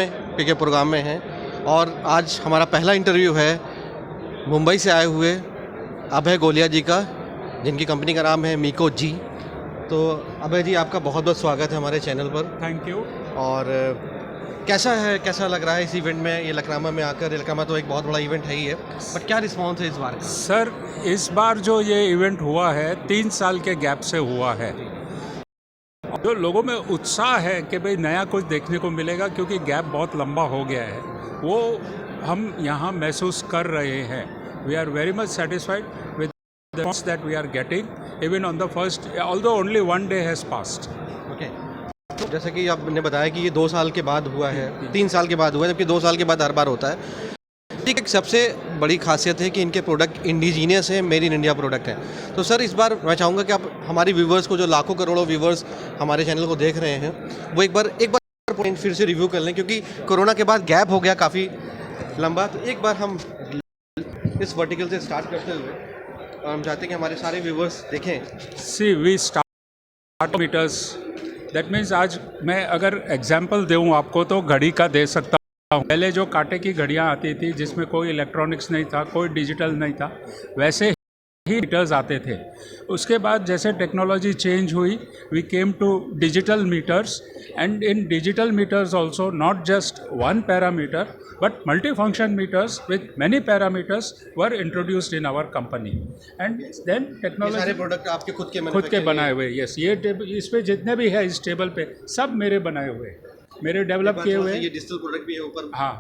के प्रोग्राम में हैं और आज हमारा पहला इंटरव्यू है मुंबई से आए हुए अभय गोलिया जी का, जिनकी कंपनी का नाम है मीको जी। तो अभय जी, आपका बहुत बहुत स्वागत है हमारे चैनल पर। Thank you. और कैसा लग रहा है इस इवेंट में, ये लखनऊ में आकर? लखनऊ तो एक बहुत बड़ा इवेंट है ही है, बट क्या रिस्पॉन्स है इस बार का? सर, इस बार जो ये इवेंट हुआ है 3 साल के गैप से हुआ है। जो लोगों में उत्साह है कि भाई नया कुछ देखने को मिलेगा, क्योंकि गैप बहुत लंबा हो गया है, वो हम यहाँ महसूस कर रहे हैं। We are very much satisfied with the response that we are getting even on the first, although only 1 day has passed. Okay, तो जैसे कि आपने बताया कि ये 2 साल के बाद हुआ है, 3 साल के बाद हुआ है, जबकि 2 साल के बाद हर बार होता है। ठीक, एक सबसे बड़ी खासियत है कि इनके प्रोडक्ट इंडिजीनियस है, मेड इन इंडिया प्रोडक्ट है। तो सर, इस बार मैं चाहूँगा कि आप हमारी व्यूवर्स को, जो लाखों करोड़ों व्यूवर्स हमारे चैनल को देख रहे हैं, वो एक बार पॉइंट फिर से रिव्यू कर लें, क्योंकि कोरोना के बाद गैप हो गया काफ़ी लंबा। तो एक बार हम इस वर्टिकल से स्टार्ट करते हुए, और हम चाहते हैं कि हमारे सारे व्यूवर्स देखें। See we start meters, that means आज मैं अगर एग्जांपल दूँ आपको तो घड़ी का दे सकता हूँ। पहले जो कांटे की घड़ियाँ आती थी जिसमें कोई इलेक्ट्रॉनिक्स नहीं था, कोई डिजिटल नहीं था, वैसे ही मीटर्स आते थे। उसके बाद जैसे टेक्नोलॉजी चेंज हुई, we came to digital meters, and in digital meters also not just one parameter but multi-function meters with many parameters were introduced in our company, and then technology। सारे product आपके खुद के बनाए हुए, yes. ये इस पे जितने भी है इस टेबल पे सब मेरे बनाए हुए, मेरे डेवलप किए हुए। ये डिजिटल प्रोडक्ट भी है ऊपर, हाँ,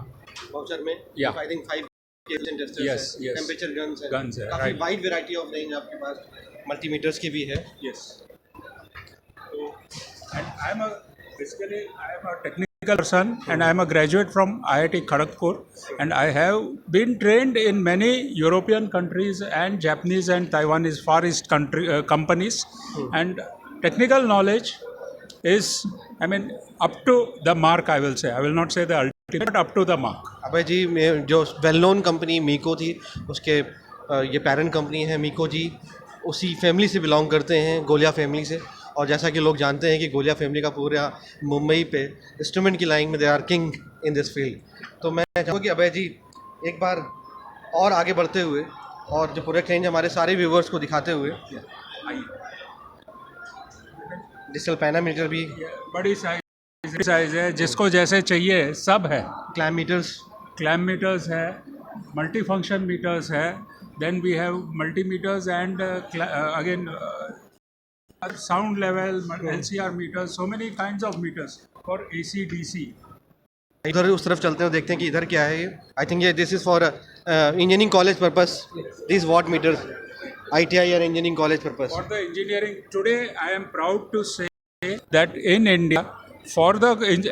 वाउचर में। या I think 5 cable testers, yes, temperature guns है, काफी वाइड वैरायटी ऑफ रेंज आपके पास मल्टीमीटर्स की भी है। Yes. And I am a technical person, and I am a graduate from IIT Kharagpur, and I have been trained in many European countries and Japanese and Taiwanese Far East companies, and technical knowledge is, I mean, up to the mark, I will say. I will not say the ultimate, but up to the mark. अभय जी, में जो well known company मीको थी, उसके ये parent company है मीको जी, उसी family से belong करते हैं, गोलिया फैमिली से। और जैसा कि लोग जानते हैं कि गोलिया फैमिली का पूरा मुंबई पे इंस्ट्रूमेंट की लाइन में they are king in this field. तो मैं चाहूँगा कि अभय जी एक बार और आगे बढ़ते हुए और जो प्रोडक्ट रेंज हमारे सारे व्यूवर्स को दिखाते हुए, डिजिटल पैरामीटर भी बड़ी साइज है, जिसको जैसे चाहिए सब है। क्लैम मीटर्स है, मल्टी फंक्शन मीटर्स है, then we have multimeters and again sound level, LCR meters, so many kinds of meters for AC DC। इधर उस तरफ चलते हैं, देखते हैं कि इधर क्या है। आई थिंक ये this is for engineering college purpose, this watt meters, ITI or engineering college purpose। For the engineering, today I am proud to say that in India, for the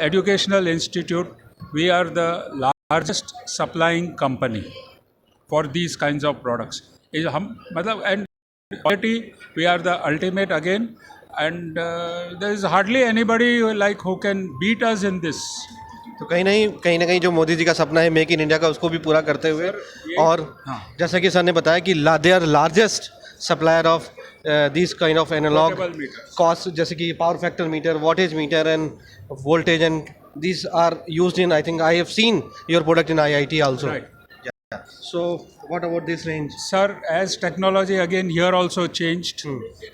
educational institute, we are the largest supplying company for these kinds of products। हम मतलब, and quality, we are the ultimate again, and there is hardly anybody like who can beat us in this। तो कहीं ना कहीं जो मोदी जी का सपना है मेक इन इंडिया का, उसको भी पूरा करते हुए, और जैसा कि सर ने बताया कि they are largest supplier of this kind of analog cost, जैसे कि power factor meter, wattage meter and voltage, and these are used in, I think I have seen your product in IIT also। Right। Yeah. So what about this range? Sir, as technology again here also changed,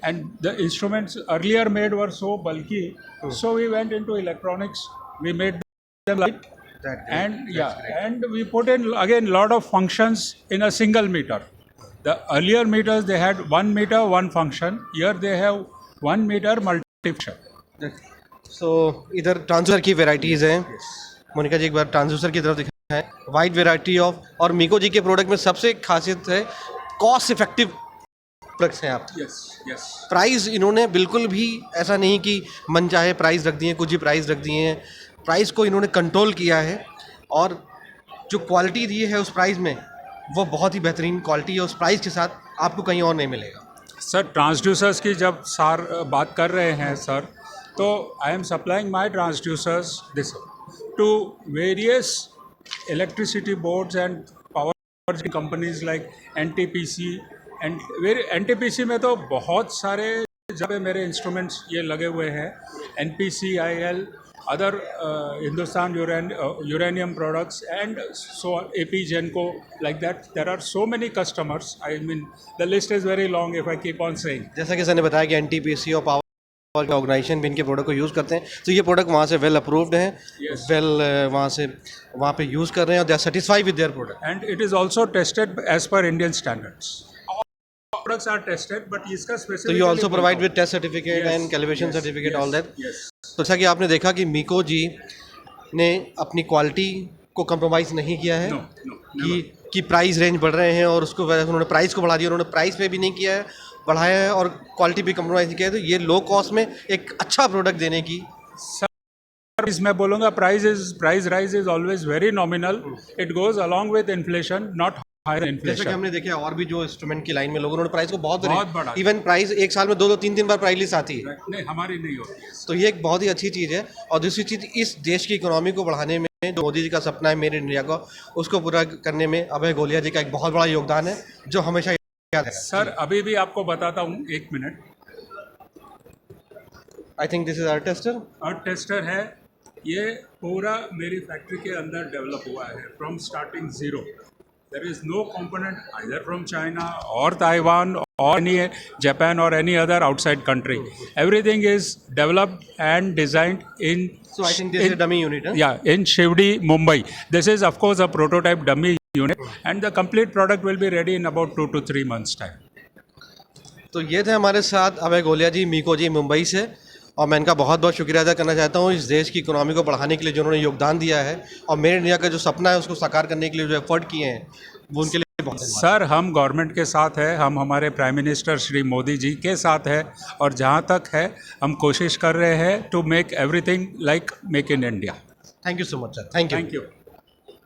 and the instruments earlier made were so bulky, so we went into electronics, we made them light, and and we put in again lot of functions in a single meter। The earlier meters, they had 1 meter, 1 function. Here they have 1 meter multi-function। So इधर transducer की varieties हैं। मोनिका जी एक बार transducer की तरफ दिखाएं। Wide variety of, और मीको जी के product में सबसे खासियत है कॉस्ट इफेक्टिव प्रोडक्ट्स हैं आप। यस। प्राइस इन्होंने बिल्कुल भी ऐसा नहीं कि मन चाहे प्राइस रख दिए, कुछ ही प्राइस रख दिए हैं। प्राइस को इन्होंने कंट्रोल किया है, और जो क्वालिटी दी है उस प्राइस में, वो बहुत ही बेहतरीन क्वालिटी है। उस प्राइस के साथ आपको कहीं और नहीं मिलेगा। सर, ट्रांसड्यूसर्स की जब बात कर रहे हैं सर, तो I am supplying my transducers this to various electricity boards and power companies like NTPC, and NTPC में तो बहुत सारे जगह मेरे इंस्ट्रूमेंट्स ये लगे हुए हैं, NPCIL, other Hindustan uranium products, and so on, AP Genco, like that. There are so many customers. I mean, the list is very long if I keep on saying. जैसा कि सर ने बताया कि NTPC और power के organisation भी इनके product को यूज़ करते हैं, तो ये प्रोडक्ट वहाँ से वेल अप्रूव्ड हैं, Yes. वहाँ पे यूज़ कर रहे हैं और they are satisfied with their product. And it is also tested as per Indian standards. All products are tested, but इसका तो specifically you also provide with test certificate and calibration certificate all that. Yes. तो जैसा कि आपने देखा कि मीको जी ने अपनी क्वालिटी को कंप्रोमाइज़ नहीं किया है. No, no, never. कि प्राइस रेंज बढ़ रहे हैं और उसको वजह से उन्होंने प्राइस को बढ़ा दिया, उन्होंने प्राइस पे भी नहीं किया है, बढ़ाया है, और क्वालिटी भी कंप्रोमाइज़ नहीं किया है. तो ये लो कॉस्ट में एक अच्छा प्रोडक्ट देने की. Sir, मैं बोलूँगा price rise is always very nominal. It goes along with inflation, not higher जैसा कि inflation. हमने देखा और भी जो इंस्ट्रूमेंट की लाइन में लोगों ने प्राइस को बहुत बढ़ा. इवन प्राइस एक साल में 2-3 बार प्राइस लिस्ट आती है. नहीं, हमारी नहीं होती है. तो ये एक बहुत ही अच्छी चीज़ है. और दूसरी चीज़, इस देश की इकोनॉमी को बढ़ाने में जो मोदी जी का सपना है मेड इन इंडिया का, उसको पूरा करने में अभय गोलिया जी का एक बहुत बड़ा योगदान है, जो हमेशा याद है. सर, अभी भी आपको बताता हूँ, 1 minute. I think this is our tester. Earth tester है, ये पूरा मेरी फैक्ट्री के अंदर डेवलप हुआ है from starting zero. There is no component either from China और Taiwan or any Japan or any other outside country. Everything is developed and designed in. So I think this is a dummy unit. Huh? Yeah, in Shivdi, Mumbai. This is of course a prototype dummy unit, and the complete product will be ready in about 2 to 3 months time. तो ये थे हमारे साथ अभय गोलिया जी, मीको जी, मुंबई से. और मैं इनका बहुत बहुत शुक्रिया अदा करना चाहता हूँ इस देश की इकोनॉमी को बढ़ाने के लिए जो उन्होंने योगदान दिया है, और मेड इंडिया का जो सपना है उसको साकार करने के लिए जो एफर्ट किए हैं, वो उनके लिए बहुत धन्यवाद. सर, हम गवर्नमेंट के साथ है, हम हमारे प्राइम मिनिस्टर श्री मोदी जी के साथ है, और जहाँ तक है हम कोशिश कर रहे हैं to make everything like make in India. Thank you so much sir. Thank you. Thank you.